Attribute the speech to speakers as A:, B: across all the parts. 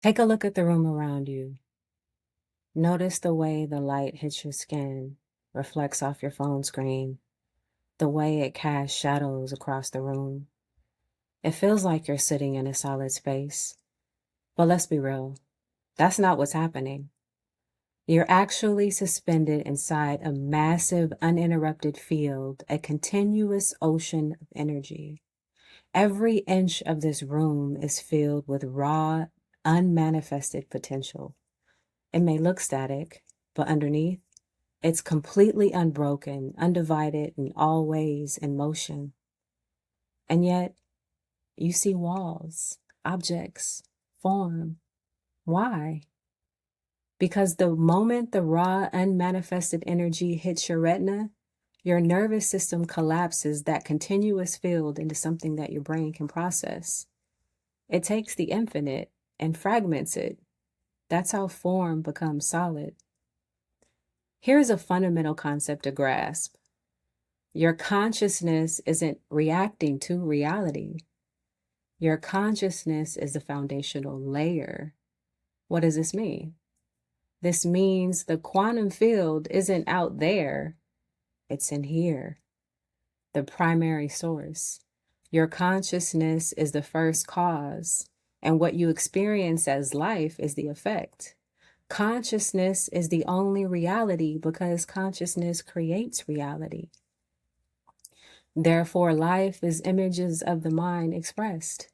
A: Take a look at the room around you. Notice the way the light hits your skin, reflects off your phone screen, the way it casts shadows across the room. It feels like you're sitting in a solid space. But let's be real, that's not what's happening. You're actually suspended inside a massive, uninterrupted field, a continuous ocean of energy. Every inch of this room is filled with raw, unmanifested potential. It may look static, but underneath, it's completely unbroken, undivided, and always in motion. And yet, you see walls, objects, form. Why? Because the moment the raw, unmanifested energy hits your retina, your nervous system collapses that continuous field into something that your brain can process. It takes the infinite and fragments it. That's how form becomes solid. Here's a fundamental concept to grasp. Your consciousness isn't reacting to reality. Your consciousness is the foundational layer. What does this mean? This means the quantum field isn't out there, it's in here, the primary source. Your consciousness is the first cause, and what you experience as life is the effect. Consciousness is the only reality because consciousness creates reality. Therefore, life is images of the mind expressed,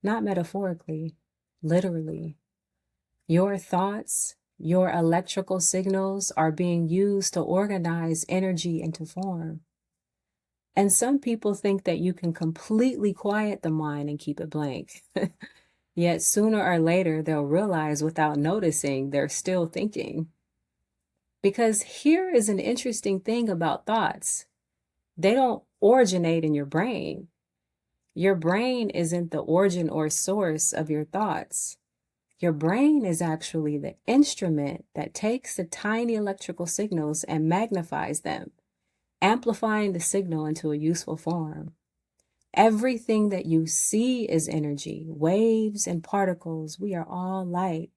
A: not metaphorically, literally. Your thoughts, your electrical signals are being used to organize energy into form. And some people think that you can completely quiet the mind and keep it blank. Yet sooner or later, they'll realize without noticing they're still thinking. Because here is an interesting thing about thoughts. They don't originate in your brain. Your brain isn't the origin or source of your thoughts. Your brain is actually the instrument that takes the tiny electrical signals and magnifies them, amplifying the signal into a useful form. Everything that you see is energy, waves and particles. We are all light.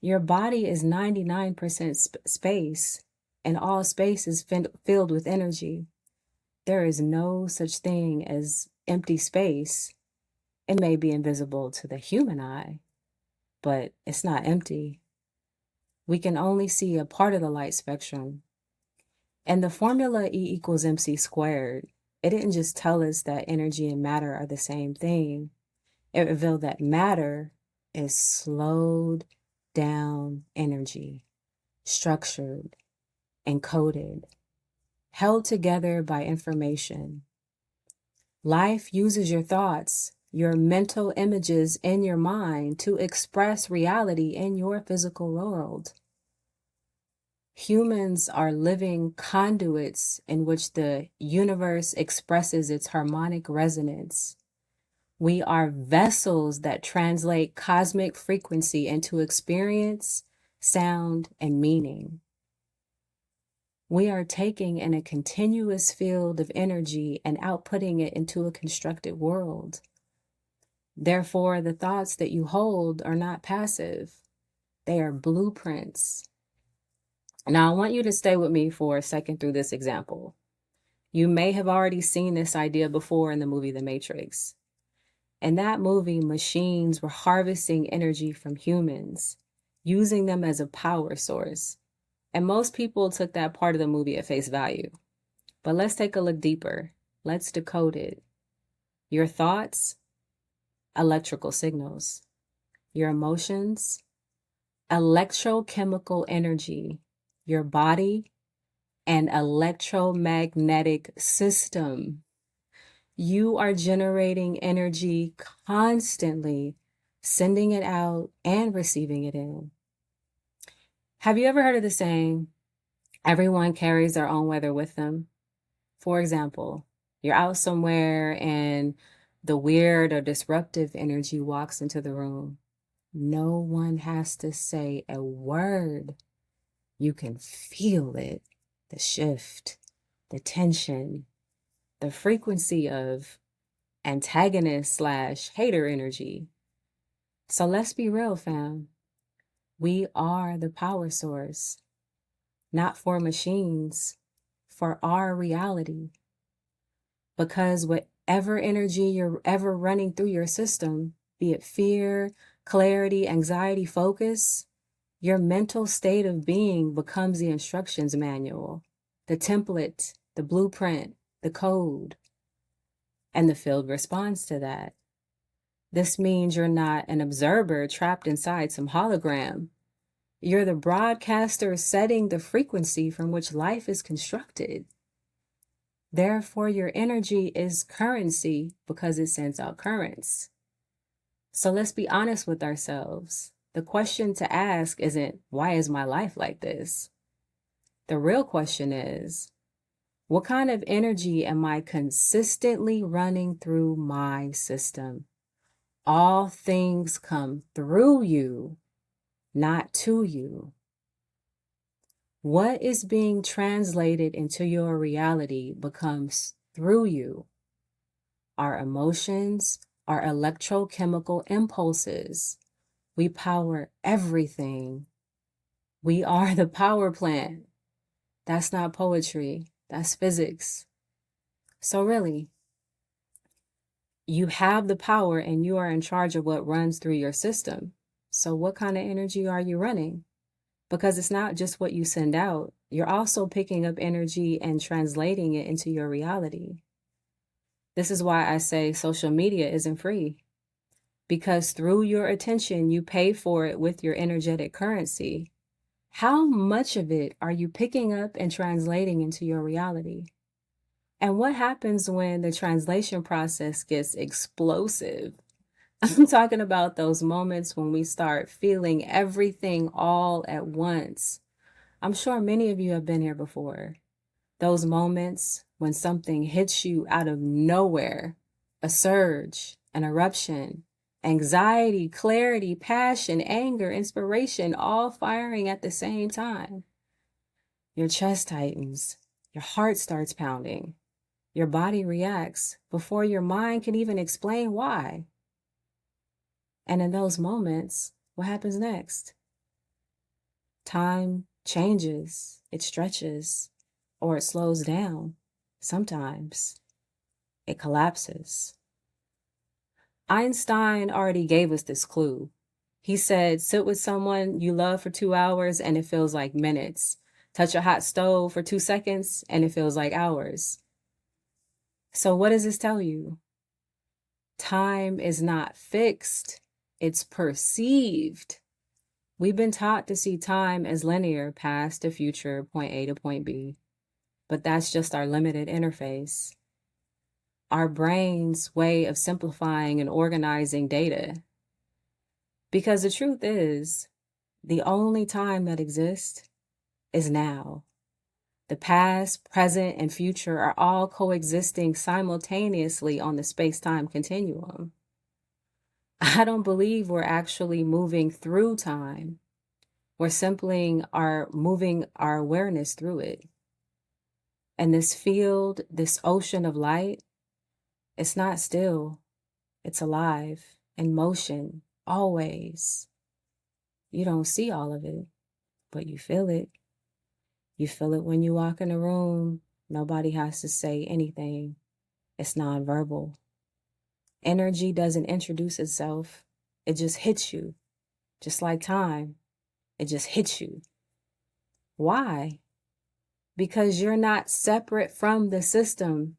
A: Your body is 99% space, and all space is filled with energy. There is no such thing as empty space. It may be invisible to the human eye, but it's not empty. We can only see a part of the light spectrum. And the formula E equals MC squared, it didn't just tell us that energy and matter are the same thing. It revealed that matter is slowed down energy, structured, encoded, held together by information. Life uses your thoughts, your mental images in your mind to express reality in your physical world. Humans are living conduits in which the universe expresses its harmonic resonance. We are vessels that translate cosmic frequency into experience, sound, and meaning. We are taking in a continuous field of energy and outputting it into a constructed world. Therefore, the thoughts that you hold are not passive. They are blueprints. Now, I want you to stay with me for a second through this example. You may have already seen this idea before in the movie The Matrix. In that movie, machines were harvesting energy from humans, using them as a power source. And most people took that part of the movie at face value. But let's take a look deeper. Let's decode it. Your thoughts, electrical signals. Your emotions, electrochemical energy. Your body, an electromagnetic system. You are generating energy constantly, sending it out and receiving it in. Have you ever heard of the saying, everyone carries their own weather with them? For example, you're out somewhere and the weird or disruptive energy walks into the room. No one has to say a word. You can feel it, the shift, the tension, the frequency of antagonist/hater energy. So let's be real, fam. We are the power source, not for machines, for our reality. Because whatever energy you're ever running through your system, be it fear, clarity, anxiety, focus, your mental state of being becomes the instructions manual, the template, the blueprint, the code, and the field responds to that. This means you're not an observer trapped inside some hologram. You're the broadcaster setting the frequency from which life is constructed. Therefore, your energy is currency because it sends out currents. So let's be honest with ourselves. The question to ask isn't, why is my life like this? The real question is, what kind of energy am I consistently running through my system? All things come through you, not to you. What is being translated into your reality becomes through you. Our emotions, our electrochemical impulses. We power everything. We are the power plant. That's not poetry, that's physics. So really, you have the power and you are in charge of what runs through your system. So what kind of energy are you running? Because it's not just what you send out. You're also picking up energy and translating it into your reality. This is why I say social media isn't free. Because through your attention, you pay for it with your energetic currency. How much of it are you picking up and translating into your reality? And what happens when the translation process gets explosive? I'm talking about those moments when we start feeling everything all at once. I'm sure many of you have been here before. Those moments when something hits you out of nowhere, a surge, an eruption, anxiety, clarity, passion, anger, inspiration, all firing at the same time. Your chest tightens, your heart starts pounding, your body reacts before your mind can even explain why. And in those moments, what happens next? Time changes, it stretches, or it slows down. Sometimes it collapses. Einstein already gave us this clue. He said, sit with someone you love for 2 hours and it feels like minutes. Touch a hot stove for 2 seconds and it feels like hours. So what does this tell you? Time is not fixed, it's perceived. We've been taught to see time as linear, past to future, point A to point B. But that's just our limited interface. Our brain's way of simplifying and organizing data. Because the truth is, the only time that exists is now. The past, present, and future are all coexisting simultaneously on the space-time continuum. I don't believe we're actually moving through time. We're simply moving our awareness through it. And this field, this ocean of light, it's not still, it's alive, in motion, always. You don't see all of it, but you feel it. You feel it when you walk in a room. Nobody has to say anything. It's nonverbal. Energy doesn't introduce itself. It just hits you. Just like time, it just hits you. Why? Because you're not separate from the system.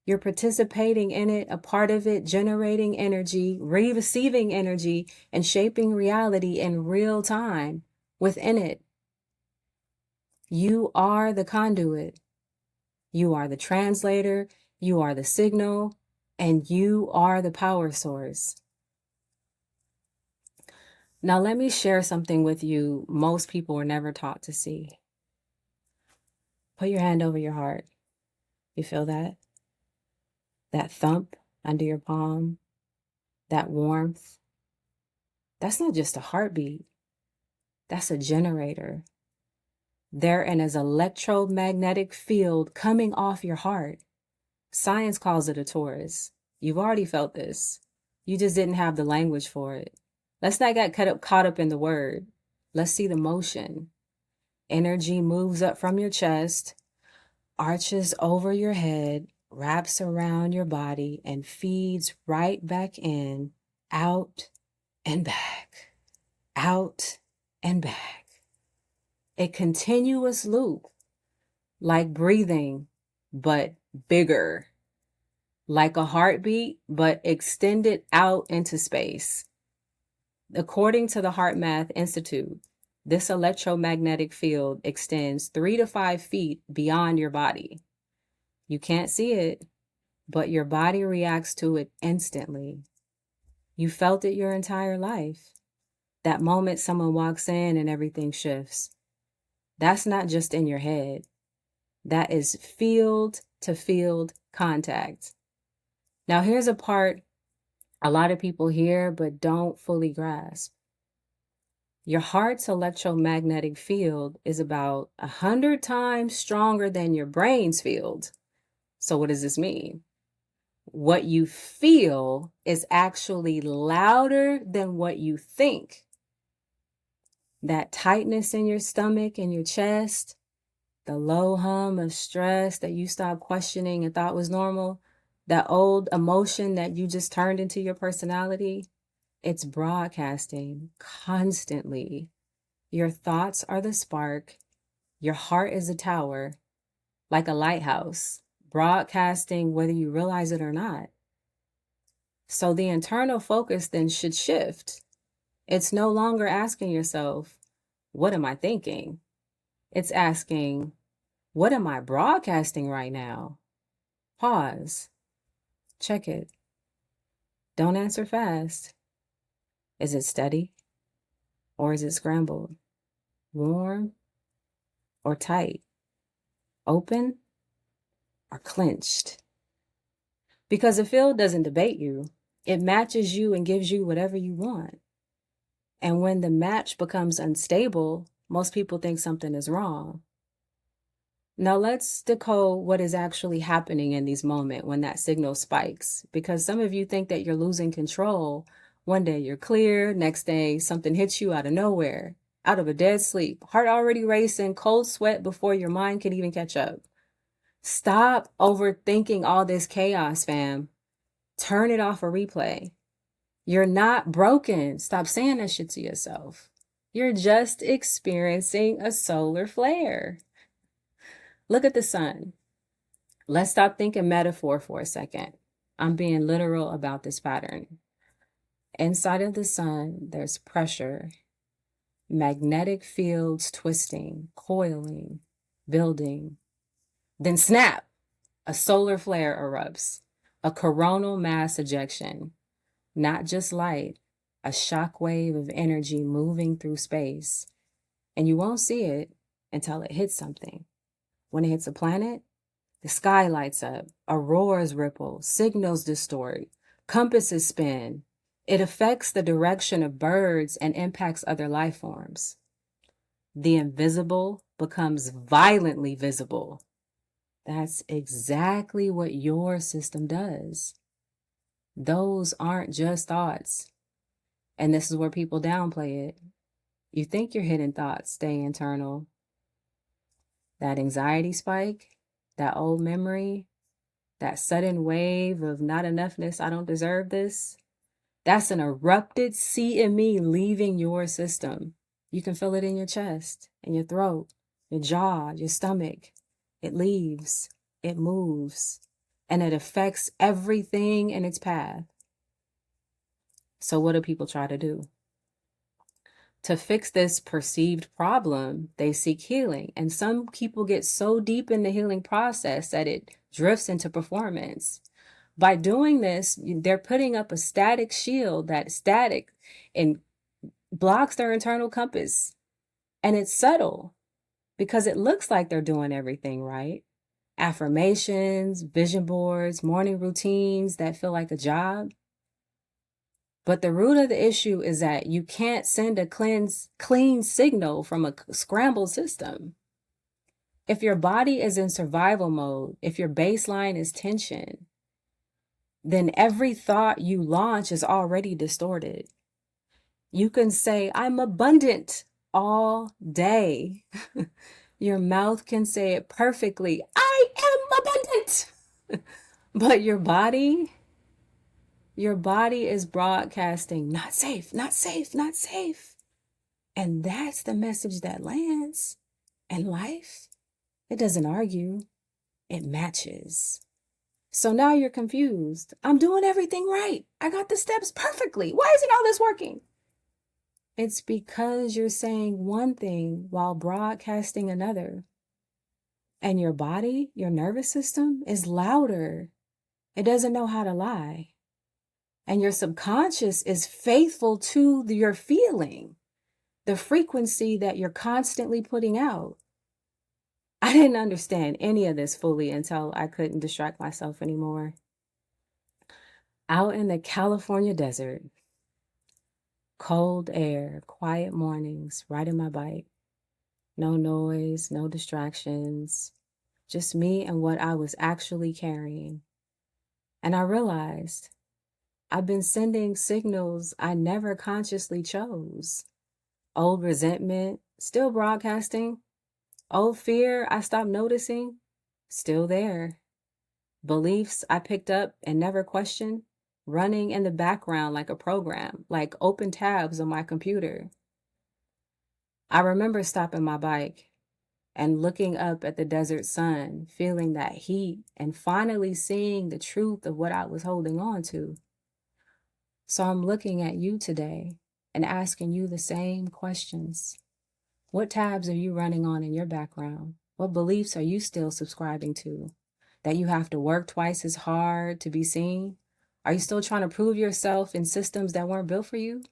A: You're participating in it, a part of it, generating energy, receiving energy, and shaping reality in real time within it. You are the conduit. You are the translator. You are the signal. And you are the power source. Now, let me share something with you most people were never taught to see. Put your hand over your heart. You feel that? That thump under your palm, that warmth. That's not just a heartbeat. That's a generator. Therein is an electromagnetic field coming off your heart. Science calls it a torus. You've already felt this. You just didn't have the language for it. Let's not get caught up in the word. Let's see the motion. Energy moves up from your chest, arches over your head, wraps around your body, and feeds right back in, out and back, out and back. A continuous loop, like breathing, but bigger, like a heartbeat, but extended out into space. According to the HeartMath Institute, this electromagnetic field extends 3 to 5 feet beyond your body. You can't see it, but your body reacts to it instantly. You felt it your entire life. That moment someone walks in and everything shifts. That's not just in your head. That is field to field contact. Now, here's a part a lot of people hear but don't fully grasp. Your heart's electromagnetic field is about 100 times stronger than your brain's field. So what does this mean? What you feel is actually louder than what you think. That tightness in your stomach and your chest, the low hum of stress that you stopped questioning and thought was normal, that old emotion that you just turned into your personality, it's broadcasting constantly. Your thoughts are the spark. Your heart is a tower, like a lighthouse, broadcasting whether you realize it or not. So the internal focus then should shift. It's no longer asking yourself, what am I thinking? It's asking, what am I broadcasting right now? Pause. Check it. Don't answer fast. Is it steady? Or is it scrambled? Warm or tight? Open or clenched? Because the field doesn't debate you. It matches you and gives you whatever you want. And when the match becomes unstable, most people think something is wrong. Now let's decode what is actually happening in these moments when that signal spikes, because some of you think that you're losing control. One day you're clear, next day something hits you out of nowhere, out of a dead sleep, heart already racing, cold sweat before your mind can even catch up. Stop overthinking all this chaos, fam. Turn it off a replay. You're not broken. Stop saying that shit to yourself. You're just experiencing a solar flare. Look at the sun. Let's stop thinking metaphor for a second. I'm being literal about this pattern. Inside of the sun, there's pressure, magnetic fields twisting, coiling, building. Then snap, a solar flare erupts, a coronal mass ejection. Not just light, a shock wave of energy moving through space. And you won't see it until it hits something. When it hits a planet, the sky lights up, auroras ripple, signals distort, compasses spin. It affects the direction of birds and impacts other life forms. The invisible becomes violently visible. That's exactly what your system does. Those aren't just thoughts. And this is where people downplay it. You think your hidden thoughts stay internal. That anxiety spike, that old memory, that sudden wave of not enoughness, I don't deserve this, that's an erupted CME leaving your system. You can feel it in your chest, in your throat, your jaw, your stomach. It leaves, it moves, and it affects everything in its path. So what do people try to do? To fix this perceived problem, they seek healing. And some people get so deep in the healing process that it drifts into performance. By doing this, they're putting up a static shield that's static and blocks their internal compass. And it's subtle because it looks like they're doing everything right. Affirmations, vision boards, morning routines that feel like a job. But the root of the issue is that you can't send a clean signal from a scrambled system. If your body is in survival mode, if your baseline is tension, then every thought you launch is already distorted. You can say, I'm abundant all day. Your mouth can say it perfectly. I am abundant. But your body is broadcasting, not safe, not safe, not safe. And that's the message that lands. And life, it doesn't argue, it matches. So now you're confused. I'm doing everything right. I got the steps perfectly. Why isn't all this working? It's because you're saying one thing while broadcasting another. And your body, your nervous system is louder. It doesn't know how to lie. And your subconscious is faithful to your feeling, the frequency that you're constantly putting out. I didn't understand any of this fully until I couldn't distract myself anymore. Out in the California desert, cold air, quiet mornings, riding my bike, no noise, no distractions, just me and what I was actually carrying. And I realized I've been sending signals I never consciously chose. Old resentment, still broadcasting. Old fear I stopped noticing, still there. Beliefs I picked up and never questioned, running in the background like a program, like open tabs on my computer. I remember stopping my bike and looking up at the desert sun, feeling that heat, and finally seeing the truth of what I was holding on to. So I'm looking at you today and asking you the same questions. What tabs are you running on in your background? What beliefs are you still subscribing to? That you have to work twice as hard to be seen? Are you still trying to prove yourself in systems that weren't built for you?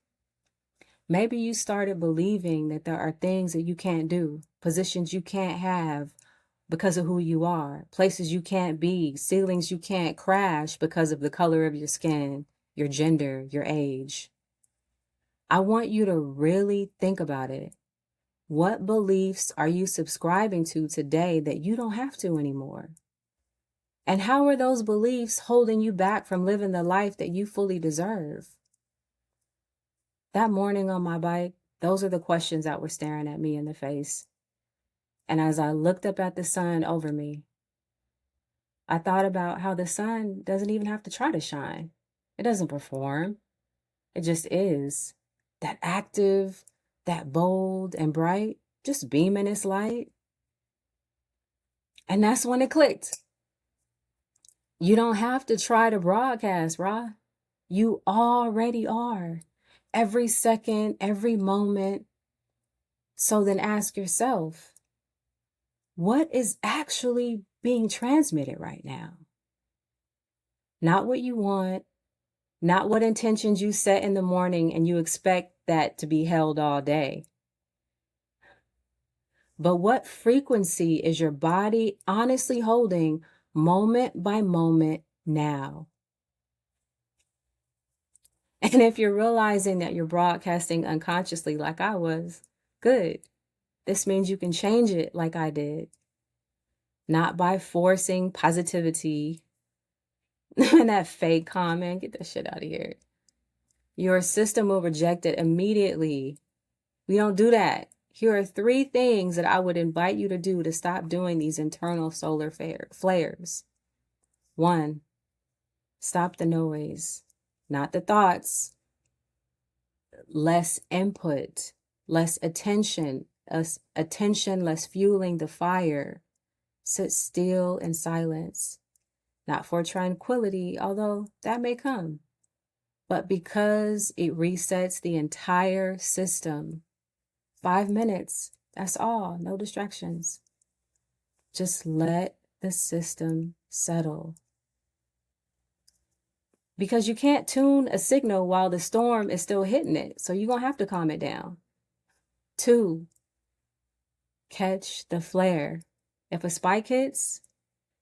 A: Maybe you started believing that there are things that you can't do, positions you can't have because of who you are, places you can't be, ceilings you can't crash because of the color of your skin, your gender, your age. I want you to really think about it. What beliefs are you subscribing to today that you don't have to anymore? And how are those beliefs holding you back from living the life that you fully deserve? That morning on my bike, those are the questions that were staring at me in the face. And as I looked up at the sun over me, I thought about how the sun doesn't even have to try to shine. It doesn't perform. It just is. That active, that bold and bright, just beaming its light. And that's when it clicked. You don't have to try to broadcast, Ra. You already are. Every second, every moment. So then ask yourself, what is actually being transmitted right now? Not what you want, not what intentions you set in the morning and you expect that to be held all day. But what frequency is your body honestly holding moment by moment now? And if you're realizing that you're broadcasting unconsciously like I was, good. This means you can change it like I did. Not by forcing positivity and that fake comment. Get that shit out of here. Your system will reject it immediately. We don't do that. Here are 3 things that I would invite you to do to stop doing these internal solar flares. 1, stop the noise, not the thoughts. Less input, less attention, less fueling the fire. Sit still in silence, not for tranquility, although that may come, but because it resets the entire system. 5 minutes, that's all, no distractions. Just let the system settle. Because you can't tune a signal while the storm is still hitting it, so you're going to have to calm it down. 2, catch the flare. If a spike hits,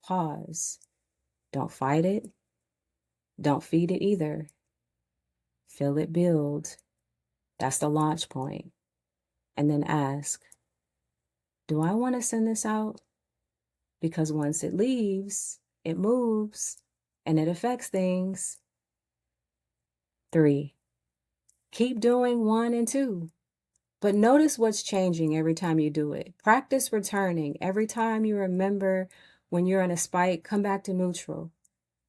A: pause. Don't fight it. Don't feed it either. Feel it build. That's the launch point. And then ask, do I want to send this out? Because once it leaves, it moves and it affects things. 3, Keep doing 1 and 2. But notice what's changing every time you do it. Practice returning. Every time you remember when you're in a spike, come back to neutral.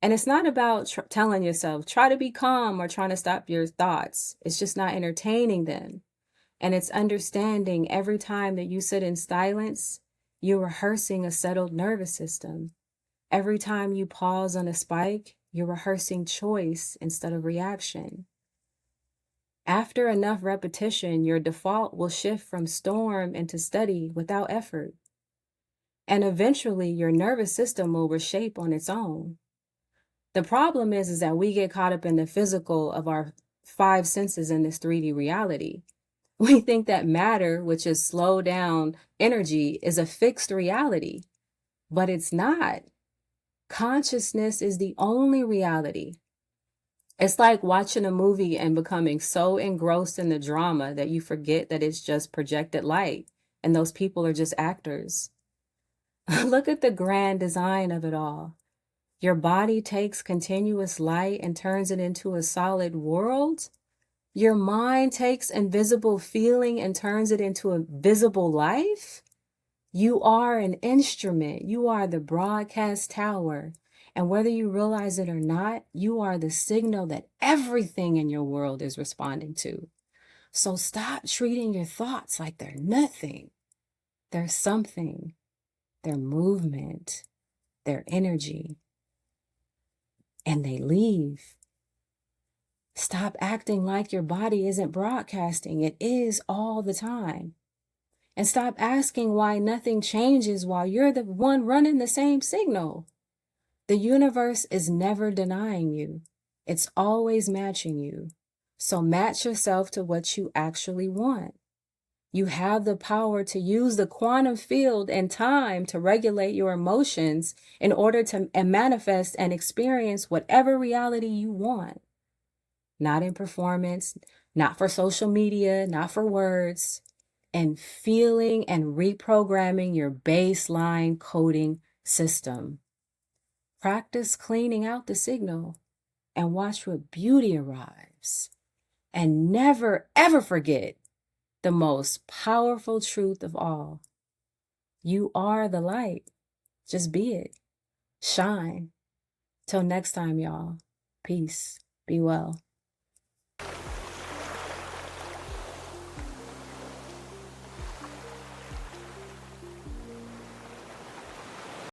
A: And it's not about telling yourself, try to be calm or trying to stop your thoughts. It's just not entertaining them. And it's understanding every time that you sit in silence, you're rehearsing a settled nervous system. Every time you pause on a spike, you're rehearsing choice instead of reaction. After enough repetition, your default will shift from storm into steady without effort. And eventually, your nervous system will reshape on its own. The problem is that we get caught up in the physical of our 5 senses in this 3D reality. We think that matter, which is slow down energy, is a fixed reality, but it's not. Consciousness is the only reality. It's like watching a movie and becoming so engrossed in the drama that you forget that it's just projected light and those people are just actors. Look at the grand design of it all. Your body takes continuous light and turns it into a solid world. Your mind takes invisible feeling and turns it into a visible life. You are an instrument. You are the broadcast tower. And whether you realize it or not, you are the signal that everything in your world is responding to. So stop treating your thoughts like they're nothing. They're something. They're movement. They're energy. And they leave. Stop acting like your body isn't broadcasting. It is all the time. And stop asking why nothing changes while you're the one running the same signal. The universe is never denying you. It's always matching you. So match yourself to what you actually want. You have the power to use the quantum field and time to regulate your emotions in order to manifest and experience whatever reality you want. Not in performance, not for social media, not for words, and feeling and reprogramming your baseline coding system. Practice cleaning out the signal and watch what beauty arrives. And never, ever forget the most powerful truth of all. You are the light. Just be it. Shine. Till next time, y'all. Peace. Be well.